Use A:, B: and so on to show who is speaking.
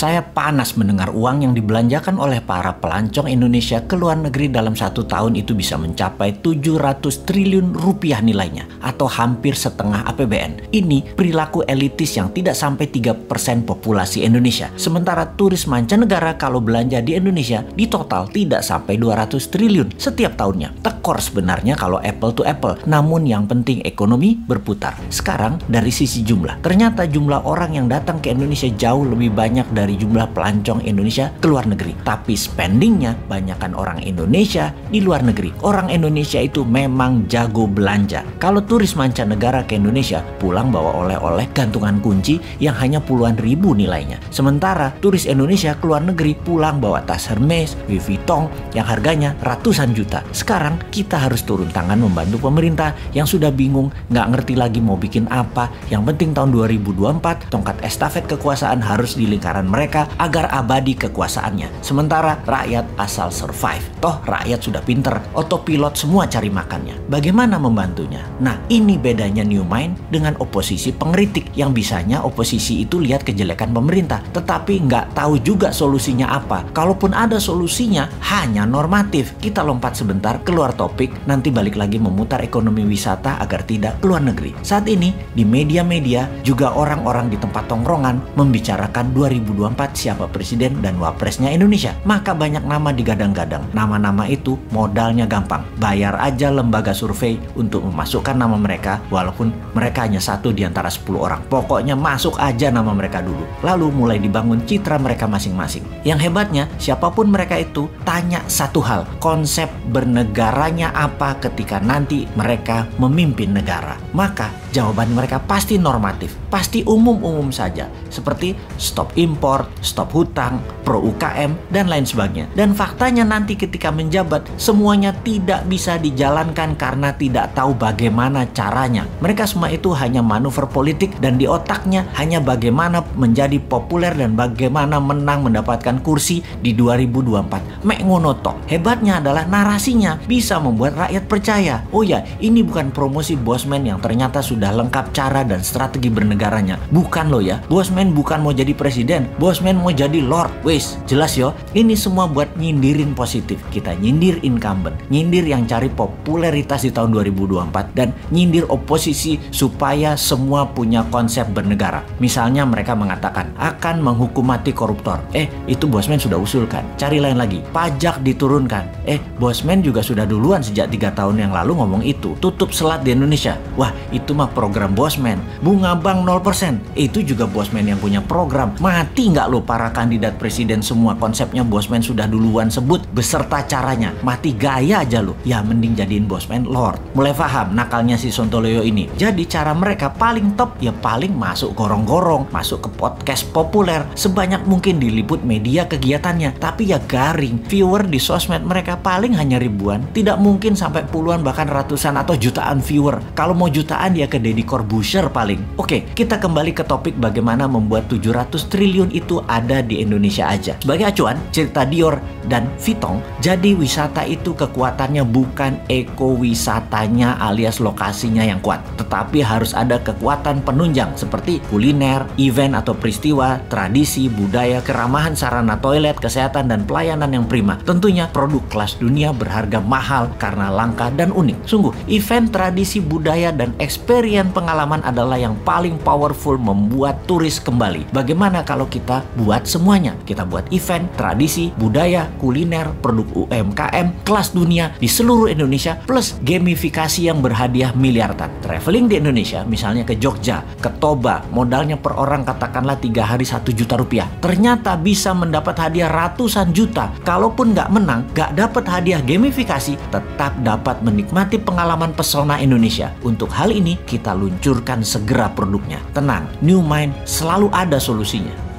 A: Saya panas mendengar uang yang dibelanjakan oleh para pelancong Indonesia ke luar negeri dalam 1 tahun itu bisa mencapai 700 triliun rupiah nilainya, atau hampir setengah APBN. Ini perilaku elitis yang tidak sampai 3% populasi Indonesia. Sementara turis mancanegara kalau belanja di Indonesia di total tidak sampai 200 triliun setiap tahunnya. Tekor sebenarnya kalau apple to apple, namun yang penting ekonomi berputar. Sekarang dari sisi jumlah, ternyata jumlah orang yang datang ke Indonesia jauh lebih banyak dari jumlah pelancong Indonesia ke luar negeri. Tapi spendingnya banyakkan orang Indonesia di luar negeri. Orang Indonesia itu memang jago belanja. Kalau turis mancanegara ke Indonesia pulang bawa oleh-oleh gantungan kunci yang hanya puluhan ribu nilainya. Sementara turis Indonesia ke luar negeri pulang bawa tas Hermes, Louis Vuitton yang harganya ratusan juta. Sekarang kita harus turun tangan membantu pemerintah yang sudah bingung, nggak ngerti lagi mau bikin apa. Yang penting tahun 2024 tongkat estafet kekuasaan harus di lingkaran mereka agar abadi kekuasaannya. Sementara rakyat asal survive. Toh rakyat sudah pinter, otopilot semua cari makannya. Bagaimana membantunya? Nah, ini bedanya New Mind dengan oposisi pengkritik yang bisanya oposisi itu lihat kejelekan pemerintah, tetapi nggak tahu juga solusinya apa. Kalaupun ada solusinya, hanya normatif. Kita lompat sebentar keluar topik, nanti balik lagi memutar ekonomi wisata agar tidak keluar negeri. Saat ini di media-media juga orang-orang di tempat tongkrongan membicarakan 2024 siapa presiden dan wapresnya Indonesia. Maka banyak nama digadang-gadang. Nama-nama itu modalnya gampang. Bayar aja lembaga survei untuk memasukkan nama mereka, walaupun mereka hanya 1 di antara 10 orang. Pokoknya masuk aja nama mereka dulu. Lalu mulai dibangun citra mereka masing-masing. Yang hebatnya, siapapun mereka itu tanya satu hal, konsep bernegaranya apa ketika nanti mereka memimpin negara. Maka jawaban mereka pasti normatif, pasti umum-umum saja, seperti stop impor, stop hutang, pro UKM, dan lain sebagainya. Dan faktanya nanti ketika menjabat, semuanya tidak bisa dijalankan karena tidak tahu bagaimana caranya. Mereka semua itu hanya manuver politik dan di otaknya hanya bagaimana menjadi populer dan bagaimana menang mendapatkan kursi di 2024. Mek ngono tok. Hebatnya adalah narasinya bisa membuat rakyat percaya. Oh ya, ini bukan promosi Bosman yang ternyata sudah lengkap cara dan strategi bernegaranya. Bukan loh ya. Bosman bukan mau jadi presiden, Bosman mau jadi lord. Wes, jelas yo. Ini semua buat nyindirin positif. Kita nyindir incumbent, nyindir yang cari popularitas di tahun 2024 dan nyindir oposisi supaya semua punya konsep bernegara. Misalnya mereka mengatakan akan menghukum mati koruptor. Itu Bosman sudah usulkan. Cari lain lagi. Pajak diturunkan. Bosman juga sudah duluan sejak 3 tahun yang lalu ngomong itu. Tutup selat di Indonesia. Wah, itu mah program Bosman. Bunga bank 0%. Itu juga Bosman yang punya program. Mati nggak lo para kandidat presiden semua konsepnya Bosman sudah duluan sebut beserta caranya. Mati gaya aja lo. Ya mending jadiin Bosman lord. Mulai paham nakalnya si Sontoloyo ini. Jadi cara mereka paling top ya paling masuk gorong-gorong, masuk ke podcast populer, sebanyak mungkin diliput media kegiatannya. Tapi ya garing. Viewer di sosmed mereka paling hanya ribuan, tidak mungkin sampai puluhan bahkan ratusan atau jutaan viewer. Kalau mau jutaan ya ke Deddy Corbuzier paling. Oke, kita kembali ke topik bagaimana membuat 700 triliun itu ada di Indonesia aja. Sebagai acuan, cerita Dior dan Vuitton, jadi wisata itu kekuatannya bukan ekowisatanya alias lokasinya yang kuat, tetapi harus ada kekuatan penunjang seperti kuliner, event atau peristiwa, tradisi, budaya, keramahan sarana toilet, kesehatan, dan pelayanan yang prima. Tentunya produk kelas dunia berharga mahal karena langka dan unik. Sungguh, event, tradisi, budaya, dan experience pengalaman adalah yang paling powerful membuat turis kembali. Bagaimana kalau kita buat semuanya? Kita buat event, tradisi, budaya, kuliner, produk UMKM, kelas dunia di seluruh Indonesia, plus gamifikasi yang berhadiah miliaran. Traveling di Indonesia, misalnya ke Jogja, ke Toba, modalnya per orang katakanlah 3 hari 1 juta rupiah. Ternyata bisa mendapat hadiah ratusan juta. Kalaupun nggak menang, nggak dapat hadiah gamifikasi, tetap dapat menikmati pengalaman pesona Indonesia. Untuk hal ini, kita luncurkan segera produknya. Tenang, New Mind selalu ada solusinya.